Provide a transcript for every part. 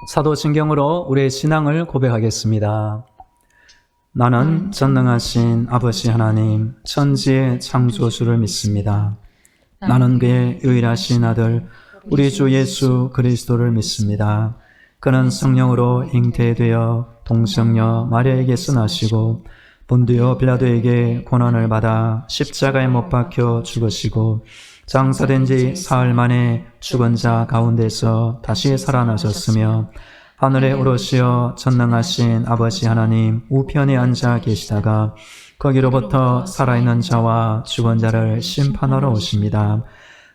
사도신경으로 우리의 신앙을 고백하겠습니다. 나는 전능하신 아버지 하나님, 천지의 창조주를 믿습니다. 나는 그의 유일하신 아들, 우리 주 예수 그리스도를 믿습니다. 그는 성령으로 잉태되어 동정녀 마리아에게서 나시고 본디오 빌라도에게 고난을 받아 십자가에 못 박혀 죽으시고 장사된 지 사흘 만에 죽은 자 가운데서 다시 살아나셨으며 하늘에 오르시어 전능하신 아버지 하나님 우편에 앉아 계시다가 거기로부터 살아있는 자와 죽은 자를 심판하러 오십니다.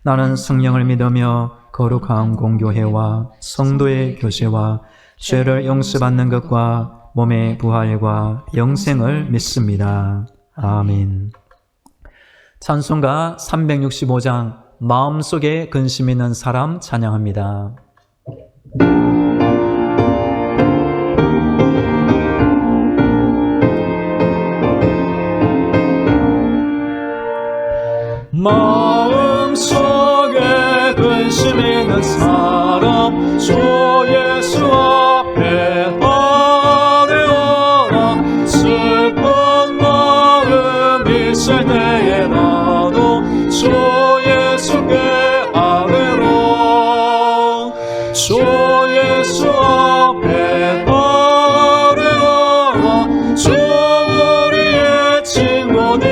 나는 성령을 믿으며 거룩한 공교회와 성도의 교제와 죄를 용서받는 것과 몸의 부활과 영생을 믿습니다. 아멘. 찬송가 365장 마음속에 근심 있는 사람 찬양합니다. 마음속에 근심 있는 사람 주 예수 앞에 아뢰어라. 슬픈 마음 있을 때에 나도 주 예수께 아뢰라. 주 예수 앞에 아뢰어라. 주 우리의 친구니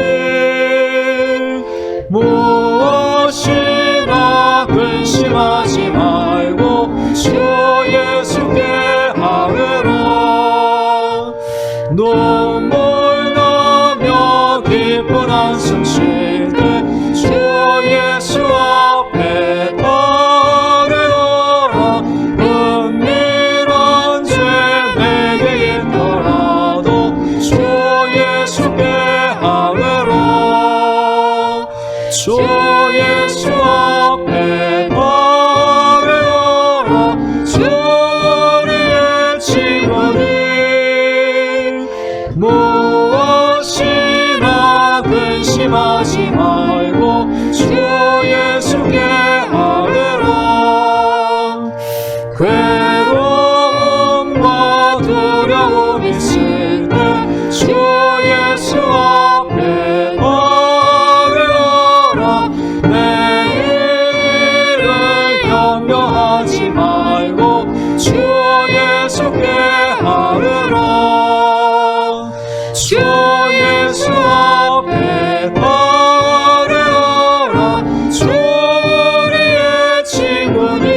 무엇이나 근심하지 말고 주 예수께 아뢰라. 눈물 나며 기쁜 한숨 쉴 때 주 예수 앞에 아뢰어라. 은밀한 죄 내게 있더라도 주 예수께 아뢰라. 주 예수 앞에 아뢰어라. 주 우리의 친구니 무엇이나 근심하지 말고 주 예수께 아뢰라. 괴로움과 두려움 있을 때 주 예수 앞에 아뢰어라. 내일을 염려하지 말고 주 예수께 아뢰라. 주 예수 앞에 아뢰어라. 주 우리의 친구니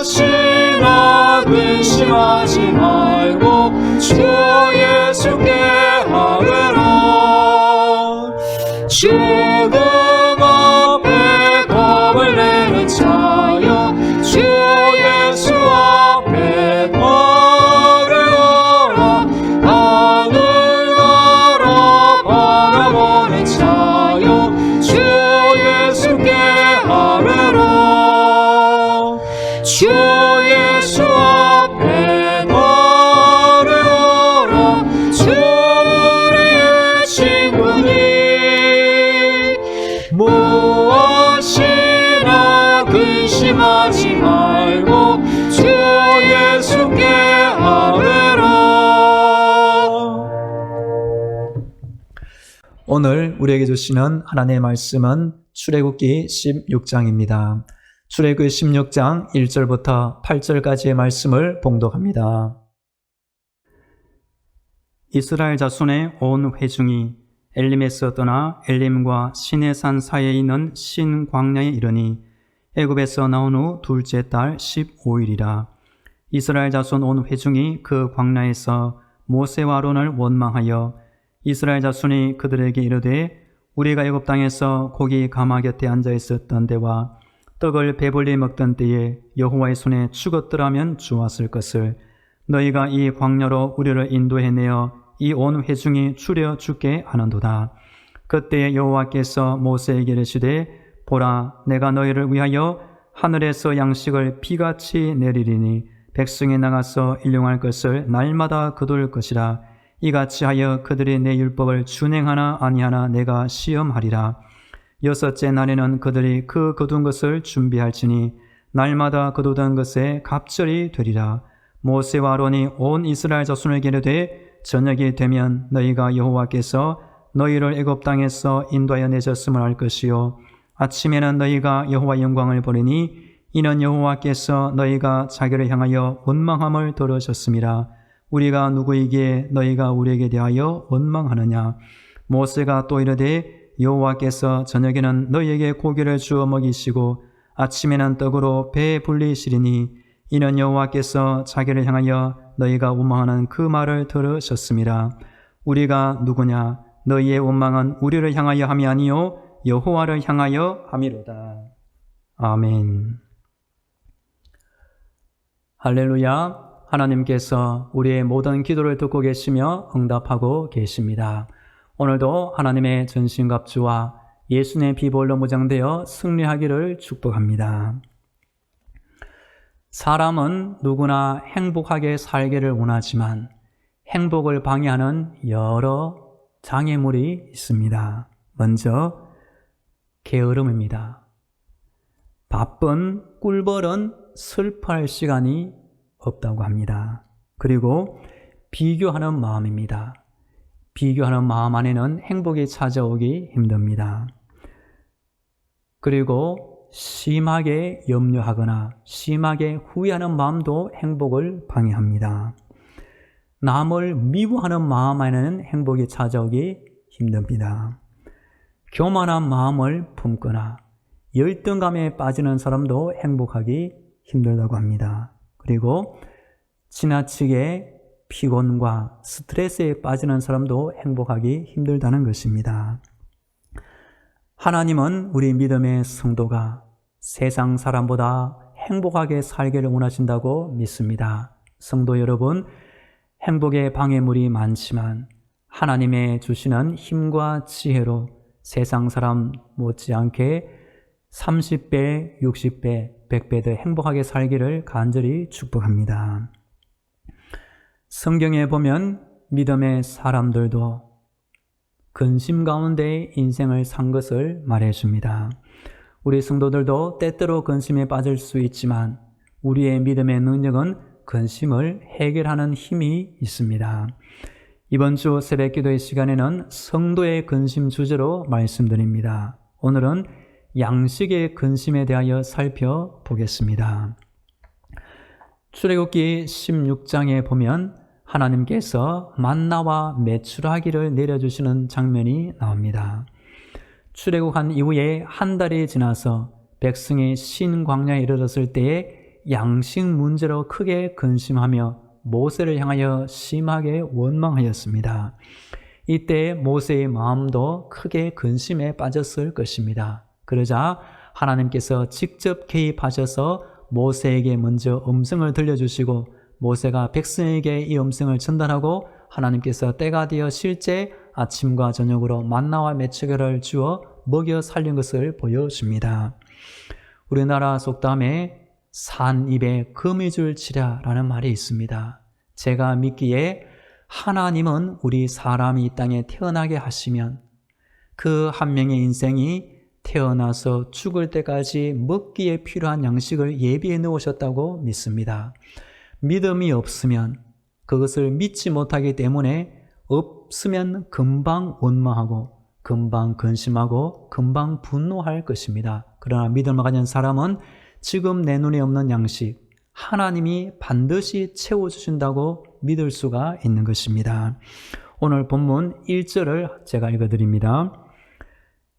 무엇이나 근심하지 말고 주 예수께 아뢰라. 죽음 앞에 겁을 내는 자여 주 예수 앞에 아뢰어라. 하늘 나라 바라보는 자여 주 예수께 아뢰라. 주 예수 앞에 아뢰어라. 주 우리의 친구니 무엇이나 근심하지 말고 주 예수께 아뢰라. 오늘 우리에게 주시는 하나님의 말씀은 출애굽기 16장입니다. 출애굽기 16장 1절부터 8절까지의 말씀을 봉독합니다. 이스라엘 자손의 온 회중이 엘림에서 떠나 엘림과 시내산 사이에 있는 신광야에 이르니 애굽에서 나온 후 둘째 달 15일이라. 이스라엘 자손 온 회중이 그 광야에서 모세와 아론을 원망하여 이스라엘 자손이 그들에게 이르되 우리가 애굽 땅에서 고기 가마 곁에 앉아 있었던 때와 떡을 배불리 먹던 때에 여호와의 손에 죽었더라면 좋았을 것을 너희가 이 광야로 우리를 인도해내어 이 온 회중이 추려 죽게 하는도다. 그때 여호와께서 모세에게 이르시되 보라 내가 너희를 위하여 하늘에서 양식을 비같이 내리리니 백성이 나가서 일용할 것을 날마다 거둘 것이라. 이같이 하여 그들이 내 율법을 준행하나 아니하나 내가 시험하리라. 여섯째 날에는 그들이 그 거둔 것을 준비할지니 날마다 거두던 것에 갑절이 되리라. 모세와 아론이 온 이스라엘 자손을 기르되 저녁이 되면 너희가 여호와께서 너희를 애굽 땅에서 인도하여 내셨음을 알 것이요 아침에는 너희가 여호와 영광을 보리니 이는 여호와께서 너희가 자기를 향하여 원망함을 들으셨음이라. 우리가 누구이기에 너희가 우리에게 대하여 원망하느냐. 모세가 또 이르되 여호와께서 저녁에는 너희에게 고기를 주어 먹이시고 아침에는 떡으로 배 불리시리니 이는 여호와께서 자기를 향하여 너희가 원망하는 그 말을 들으셨음이라. 우리가 누구냐. 너희의 원망은 우리를 향하여 함이 아니요 여호와를 향하여 함이로다. 아멘. 할렐루야. 하나님께서 우리의 모든 기도를 듣고 계시며 응답하고 계십니다. 오늘도 하나님의 전신갑주와 예수님의 비보혈로 무장되어 승리하기를 축복합니다. 사람은 누구나 행복하게 살기를 원하지만 행복을 방해하는 여러 장애물이 있습니다. 먼저 게으름입니다. 바쁜 꿀벌은 슬퍼할 시간이 없다고 합니다. 그리고 비교하는 마음입니다. 비교하는 마음 안에는 행복이 찾아오기 힘듭니다. 그리고 심하게 염려하거나 심하게 후회하는 마음도 행복을 방해합니다. 남을 미워하는 마음 안에는 행복이 찾아오기 힘듭니다. 교만한 마음을 품거나 열등감에 빠지는 사람도 행복하기 힘들다고 합니다. 그리고 지나치게 피곤과 스트레스에 빠지는 사람도 행복하기 힘들다는 것입니다. 하나님은 우리 믿음의 성도가 세상 사람보다 행복하게 살기를 원하신다고 믿습니다. 성도 여러분, 행복의 방해물이 많지만 하나님의 주시는 힘과 지혜로 세상 사람 못지않게 30배, 60배, 100배 더 행복하게 살기를 간절히 축복합니다. 성경에 보면 믿음의 사람들도 근심 가운데 인생을 산 것을 말해줍니다. 우리 성도들도 때때로 근심에 빠질 수 있지만 우리의 믿음의 능력은 근심을 해결하는 힘이 있습니다. 이번 주 새벽 기도의 시간에는 성도의 근심 주제로 말씀드립니다. 오늘은 양식의 근심에 대하여 살펴보겠습니다. 출애굽기 16장에 보면 하나님께서 만나와 메추라기를 내려주시는 장면이 나옵니다. 출애굽한 이후에 한 달이 지나서 백성이 신광야에 이르렀을 때에 양식 문제로 크게 근심하며 모세를 향하여 심하게 원망하였습니다. 이때 모세의 마음도 크게 근심에 빠졌을 것입니다. 그러자 하나님께서 직접 개입하셔서 모세에게 먼저 음성을 들려주시고 모세가 백성에게 이 음성을 전달하고 하나님께서 때가 되어 실제 아침과 저녁으로 만나와 메추라기를 주어 먹여 살린 것을 보여줍니다. 우리나라 속담에 산 입에 거미줄 치랴라는 말이 있습니다. 제가 믿기에 하나님은 우리 사람이 이 땅에 태어나게 하시면 그 한 명의 인생이 태어나서 죽을 때까지 먹기에 필요한 양식을 예비해 놓으셨다고 믿습니다. 믿음이 없으면 그것을 믿지 못하기 때문에 없으면 금방 원망하고 금방 근심하고 금방 분노할 것입니다. 그러나 믿음을 가진 사람은 지금 내 눈에 없는 양식 하나님이 반드시 채워주신다고 믿을 수가 있는 것입니다. 오늘 본문 1절을 제가 읽어드립니다.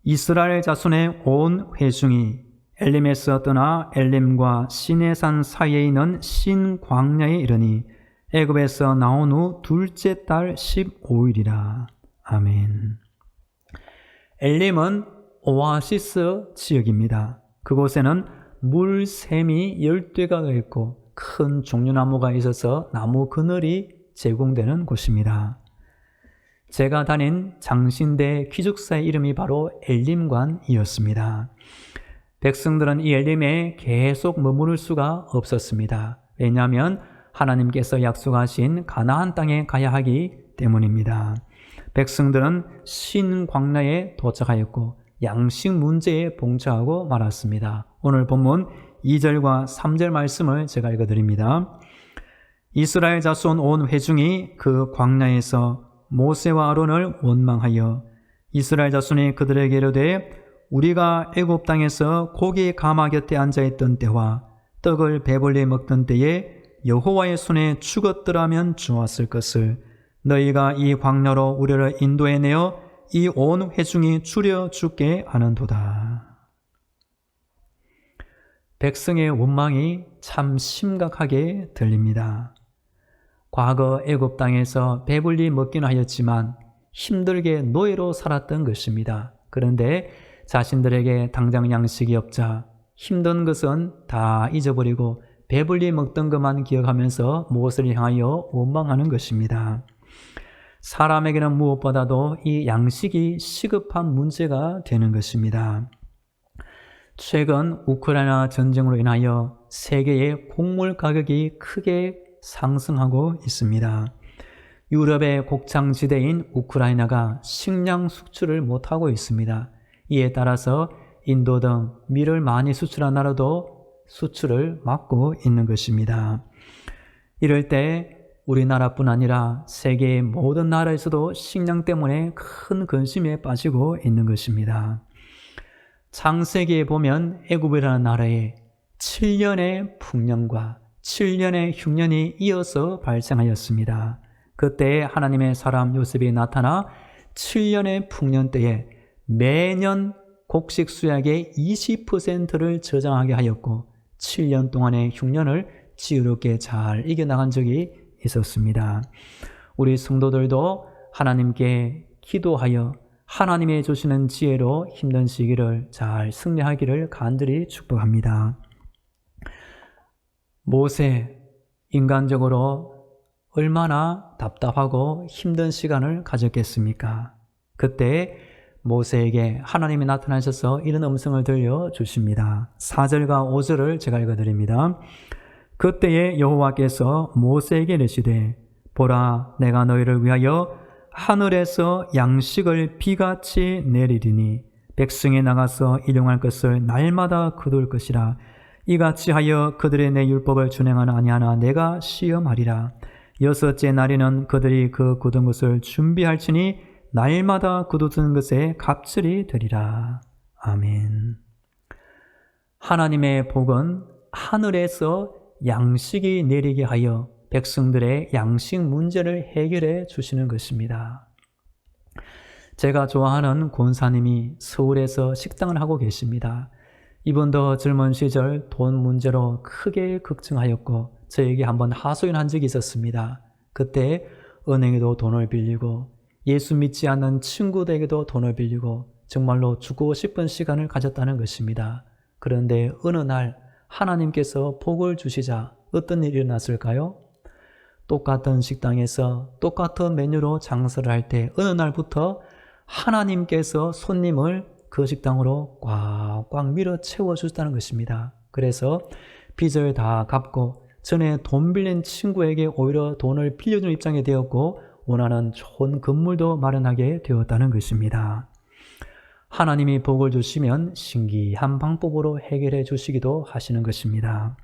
이스라엘 자손의 온 회중이 엘림에서 떠나 엘림과 시내산 사이에 있는 신광야에 이르니 애굽에서 나온 후 둘째 달 15일이라. 아멘. 엘림은 오아시스 지역입니다. 그곳에는 물샘이 10대가 있고 큰 종려나무가 있어서 나무 그늘이 제공되는 곳입니다. 제가 다닌 장신대 기숙사의 이름이 바로 엘림관이었습니다. 백성들은 이 엘림에 계속 머무를 수가 없었습니다. 왜냐하면 하나님께서 약속하신 가나안 땅에 가야 하기 때문입니다. 백성들은 신광야에 도착하였고 양식 문제에 봉착하고 말았습니다. 오늘 본문 2절과 3절 말씀을 제가 읽어드립니다. 이스라엘 자손 온 회중이 그 광야에서 모세와 아론을 원망하여 이스라엘 자손이 그들에게 이르되 우리가 애굽 땅에서 고기 가마 곁에 앉아있던 때와 떡을 배불리 먹던 때에 여호와의 손에 죽었더라면 좋았을 것을 너희가 이 광야로 우리를 인도해내어 이 온 회중이 줄여 죽게 하는도다. 백성의 원망이 참 심각하게 들립니다. 과거 애굽 땅에서 배불리 먹긴 하였지만 힘들게 노예로 살았던 것입니다. 그런데 자신들에게 당장 양식이 없자 힘든 것은 다 잊어버리고 배불리 먹던 것만 기억하면서 무엇을 향하여 원망하는 것입니다. 사람에게는 무엇보다도 이 양식이 시급한 문제가 되는 것입니다. 최근 우크라이나 전쟁으로 인하여 세계의 곡물 가격이 크게 상승하고 있습니다. 유럽의 곡창지대인 우크라이나가 식량 수출을 못하고 있습니다. 이에 따라서 인도 등 밀을 많이 수출한 나라도 수출을 막고 있는 것입니다. 이럴 때 우리나라뿐 아니라 세계의 모든 나라에서도 식량 때문에 큰 근심에 빠지고 있는 것입니다. 창세기에 보면 애굽이라는 나라에 7년의 풍년과 7년의 흉년이 이어서 발생하였습니다. 그때 하나님의 사람 요셉이 나타나 7년의 풍년 때에 매년 곡식 수확의 20%를 저장하게 하였고 7년 동안의 흉년을 지혜롭게 잘 이겨나간 적이 있었습니다. 우리 성도들도 하나님께 기도하여 하나님의 주시는 지혜로 힘든 시기를 잘 승리하기를 간절히 축복합니다. 모세, 인간적으로 얼마나 답답하고 힘든 시간을 가졌겠습니까? 그때 모세에게 하나님이 나타나셔서 이런 음성을 들려주십니다. 4절과 5절을 제가 읽어드립니다. 그때에 여호와께서 모세에게 이르시되 보라 내가 너희를 위하여 하늘에서 양식을 비같이 내리리니 백성이 나가서 일용할 것을 날마다 거둘 것이라 이같이 하여 그들의 내 율법을 준행하는 아니하나 내가 시험하리라. 여섯째 날에는 그들이 그 거둔 것을 준비할지니 날마다 거두는 것에 갑절이 되리라. 아멘. 하나님의 복은 하늘에서 양식이 내리게 하여 백성들의 양식 문제를 해결해 주시는 것입니다. 제가 좋아하는 권사님이 서울에서 식당을 하고 계십니다. 이분도 젊은 시절 돈 문제로 크게 걱정하였고 저에게 한번 하소연한 적이 있었습니다. 그때 은행에도 돈을 빌리고 예수 믿지 않는 친구들에게도 돈을 빌리고 정말로 죽고 싶은 시간을 가졌다는 것입니다. 그런데 어느 날 하나님께서 복을 주시자 어떤 일이 일어났을까요? 똑같은 식당에서 똑같은 메뉴로 장사를 할 때 어느 날부터 하나님께서 손님을 그 식당으로 꽉꽉 밀어 채워주셨다는 것입니다. 그래서 빚을 다 갚고 전에 돈 빌린 친구에게 오히려 돈을 빌려주는 입장이 되었고 원하는 좋은 건물도 마련하게 되었다는 것입니다. 하나님이 복을 주시면 신기한 방법으로 해결해 주시기도 하시는 것입니다.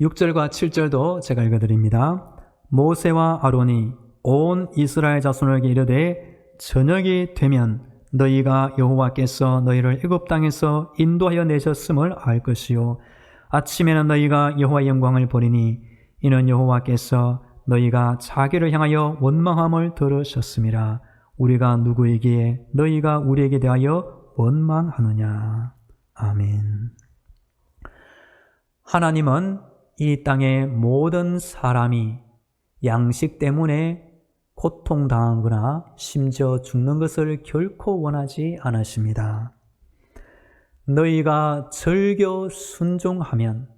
6절과 7절도 제가 읽어드립니다. 모세와 아론이 온 이스라엘 자손에게 이르되 저녁이 되면 너희가 여호와께서 너희를 애굽 땅에서 인도하여 내셨음을 알 것이요 아침에는 너희가 여호와의 영광을 보리니 이는 여호와께서 너희가 자기를 향하여 원망함을 들으셨음이라. 우리가 누구이기에 너희가 우리에게 대하여 원망하느냐. 아멘. 하나님은 이 땅의 모든 사람이 양식 때문에 고통당하거나 심지어 죽는 것을 결코 원하지 않으십니다. 너희가 절교 순종하면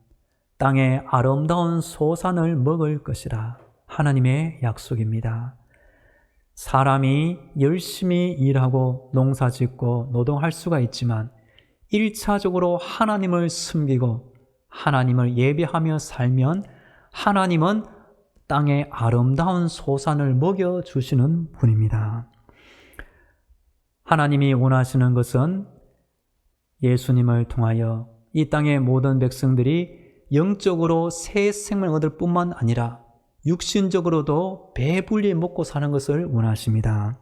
땅의 아름다운 소산을 먹을 것이라. 하나님의 약속입니다. 사람이 열심히 일하고 농사짓고 노동할 수가 있지만 1차적으로 하나님을 섬기고 하나님을 예배하며 살면 하나님은 땅의 아름다운 소산을 먹여주시는 분입니다. 하나님이 원하시는 것은 예수님을 통하여 이 땅의 모든 백성들이 영적으로 새 생명을 얻을 뿐만 아니라 육신적으로도 배불리 먹고 사는 것을 원하십니다.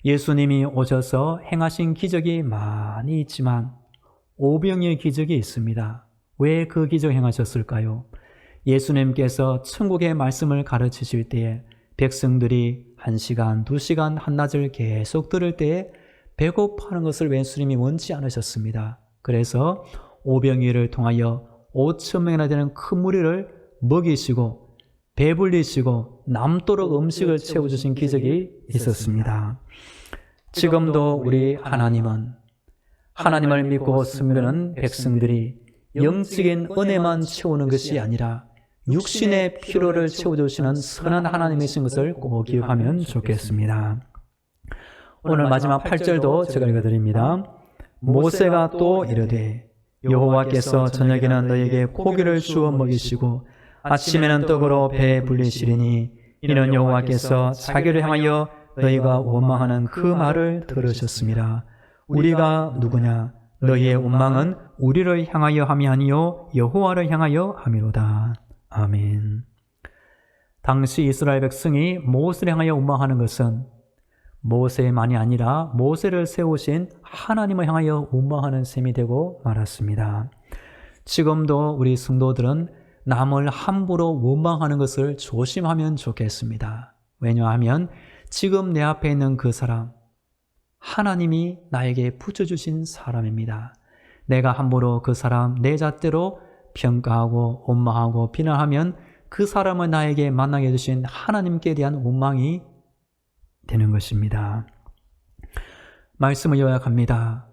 예수님이 오셔서 행하신 기적이 많이 있지만 오병이의 기적이 있습니다. 왜 그 기적 행하셨을까요? 예수님께서 천국의 말씀을 가르치실 때에 백성들이 1시간, 2시간, 한낮을 계속 들을 때에 배고파하는 것을 예수님이 원치 않으셨습니다. 그래서 오병이를 통하여 5,000명이나 되는 큰 무리를 먹이시고 배불리시고 남도록 음식을 채워주신 기적이 있었습니다. 지금도 우리 하나님을 믿고 섬기는 백성들이 영적인 은혜만 채우는 것이 아니라 육신의 필요를 채워주시는 선한 하나님이신 것을 꼭 기억하면 좋겠습니다. 오늘 마지막 8절도 제가 읽어드립니다. 모세가 또 이르되 여호와께서 저녁에는 너에게 고기를 주어 먹이시고 아침에는 떡으로 배 불리시리니 이는 여호와께서 자기를 향하여 너희가 원망하는 그 말을 들으셨습니다. 우리가 누구냐? 너희의 원망은 우리를 향하여 함이 아니요 여호와를 향하여 함이로다. 아멘. 당시 이스라엘 백성이 모세를 향하여 원망하는 것은 모세만이 아니라 모세를 세우신 하나님을 향하여 원망하는 셈이 되고 말았습니다. 지금도 우리 성도들은 남을 함부로 원망하는 것을 조심하면 좋겠습니다. 왜냐하면 지금 내 앞에 있는 그 사람, 하나님이 나에게 붙여주신 사람입니다. 내가 함부로 그 사람 내 잣대로 평가하고 원망하고 비난하면 그 사람을 나에게 만나게 해주신 하나님께 대한 원망이 되는 것입니다. 말씀을 요약합니다.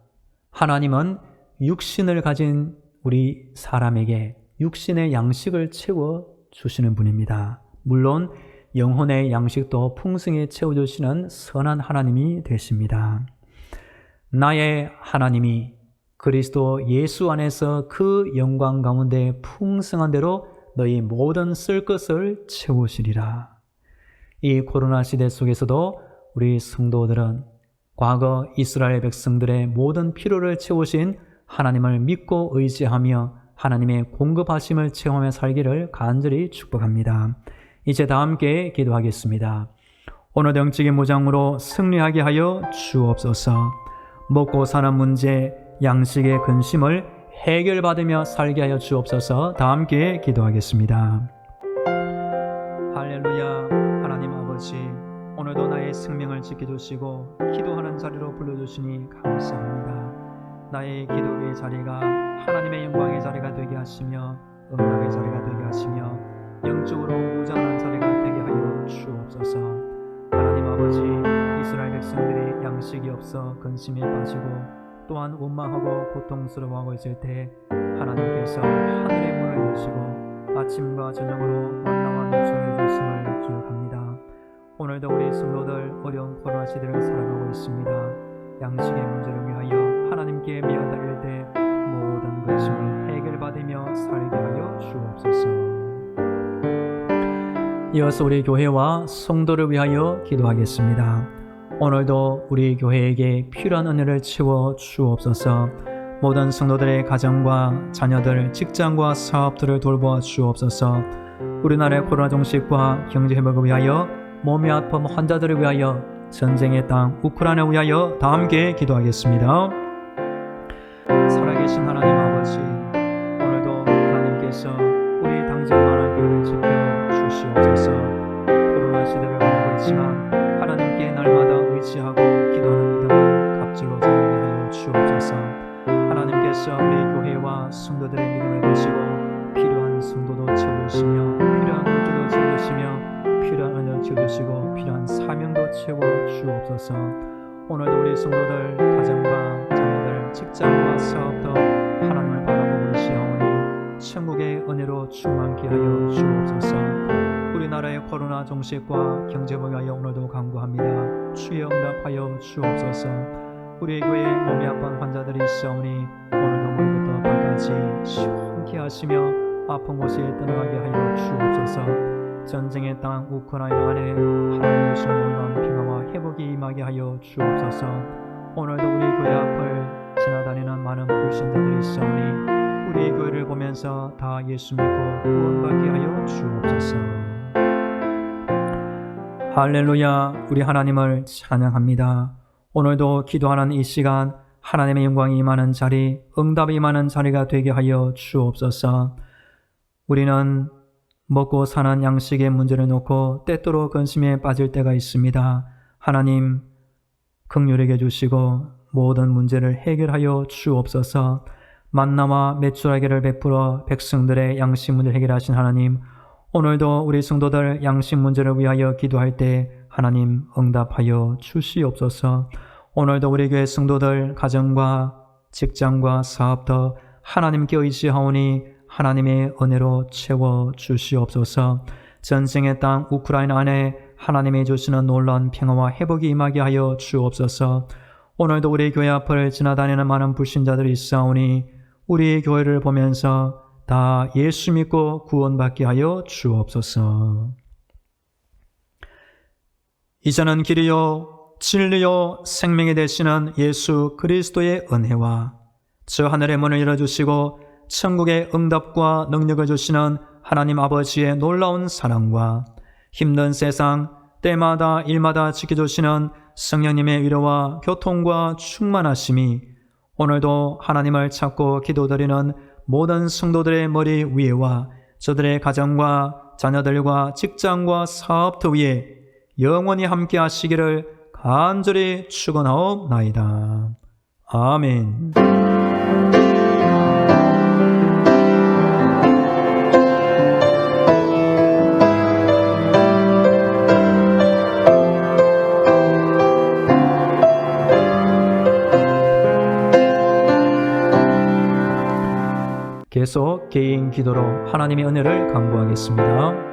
하나님은 육신을 가진 우리 사람에게 육신의 양식을 채워주시는 분입니다. 물론 영혼의 양식도 풍성히 채워주시는 선한 하나님이 되십니다. 나의 하나님이 그리스도 예수 안에서 그 영광 가운데 풍성한 대로 너희 모든 쓸 것을 채우시리라. 이 코로나 시대 속에서도 우리 성도들은 과거 이스라엘 백성들의 모든 필요를 채우신 하나님을 믿고 의지하며 하나님의 공급하심을 체험하며 살기를 간절히 축복합니다. 이제 다 함께 기도하겠습니다. 오늘 영적인 무장으로 승리하게 하여 주옵소서. 먹고 사는 문제, 양식의 근심을 해결받으며 살게 하여 주옵소서. 다 함께 기도하겠습니다. 할렐루야. 하나님 아버지, 오늘도 나의 생명을 지켜주시고 기도하는 자리로 불러주시니 감사합니다. 나의 기도의 자리가 하나님의 영광의 자리가 되게 하시며 응답의 자리가 되게 하시며 영적으로 무장한 자리가 되게 하여 주옵소서. 하나님 아버지, 이스라엘 백성들이 양식이 없어 근심에 빠지고 또한 원망하고 고통스러워하고 있을 때 하나님께서 하늘의 문을 여시고 아침과 저녁으로 만나와 누수해 주심을 기억합니다. 오늘도 우리 성도들 어려운 코로나 시대를 살아가고 있습니다. 양식의 문제를 위하여 하나님께 미안드릴 때 모든 근심을 해결받으며 살게 하여 주옵소서. 이어서 우리 교회와 성도를 위하여 기도하겠습니다. 오늘도 우리 교회에게 필요한 은혜를 채워 주옵소서. 모든 성도들의 가정과 자녀들, 직장과 사업들을 돌보아 주옵소서. 우리나라의 코로나 종식과 경제 회복을 위하여 몸이 아픈 환자들을 위하여 전쟁의 땅 우크라이나를 위하여 다 함께 기도하겠습니다. 살아계신 하나님 아버지, 오늘도 하나님께서 우리 당정만한 교회를 지켜 주시옵소서. 코로나 시대를 보내고 있지만 하나님께 날마다 의지하고 기도하는 믿음을 갑절로 자라게 하여 주옵소서. 하나님께서 우리 교회와 성도들의 믿음을 보시고 필요한 성도도 채워주시며 필요한 문제도 채워주시며 필요한 은혜도 채워주시고 필요한 사명도 채워 주옵소서. 오늘도 우리 성도들 가정과 자녀들 직장과 사업도 하나님을 바라보고 의지하오니 천국의 은혜로 충만케 하여 주옵소서. 우리나라의 코로나 종식과 경제복을 위하여 오늘도 간구합니다. 주여 응답하여 주옵소서. 우리 교회에 몸이 아픈 환자들이 있사오니 오늘도 머리부터 발까지 시원케 하시며 아픈 곳에 떠나가게 하여 주옵소서. 전쟁의 땅 우크라이나 안에 하나님 주시는 놀라운 평화와 회복이 임하게 하여 주옵소서. 오늘도 우리 교회 앞을 지나다니는 많은 불신자들이 있사오니 우리 교회를 보면서 다 예수 믿고 구원받게 하여 주옵소서. 할렐루야. 우리 하나님을 찬양합니다. 오늘도 기도하는 이 시간 하나님의 영광이 임하는 자리, 응답이 임하는 자리가 되게 하여 주옵소서. 우리는 먹고 사는 양식의 문제를 놓고 때때로 근심에 빠질 때가 있습니다. 하나님 긍휼하게 해주시고 모든 문제를 해결하여 주옵소서. 만나와 메추라기를 베풀어 백성들의 양식 문제를 해결하신 하나님, 오늘도 우리 성도들 양식 문제를 위하여 기도할 때 하나님 응답하여 주시옵소서. 오늘도 우리 교회 성도들 가정과 직장과 사업도 하나님께 의지하오니 하나님의 은혜로 채워 주시옵소서. 전쟁의 땅 우크라이나 안에 하나님이 주시는 놀라운 평화와 회복이 임하게 하여 주옵소서. 오늘도 우리 교회 앞을 지나다니는 많은 불신자들이 있사오니 우리 교회를 보면서 다 예수 믿고 구원받게 하여 주옵소서. 이제는 길이요 진리요 생명이 되시는 예수 그리스도의 은혜와 저 하늘의 문을 열어주시고 천국의 응답과 능력을 주시는 하나님 아버지의 놀라운 사랑과 힘든 세상 때마다 일마다 지켜주시는 성령님의 위로와 교통과 충만하심이 오늘도 하나님을 찾고 기도드리는 모든 성도들의 머리 위에와 저들의 가정과 자녀들과 직장과 사업터 위에 영원히 함께 하시기를 간절히 축원하옵나이다. 아멘. 계속 개인 기도로 하나님의 은혜를 간구하겠습니다.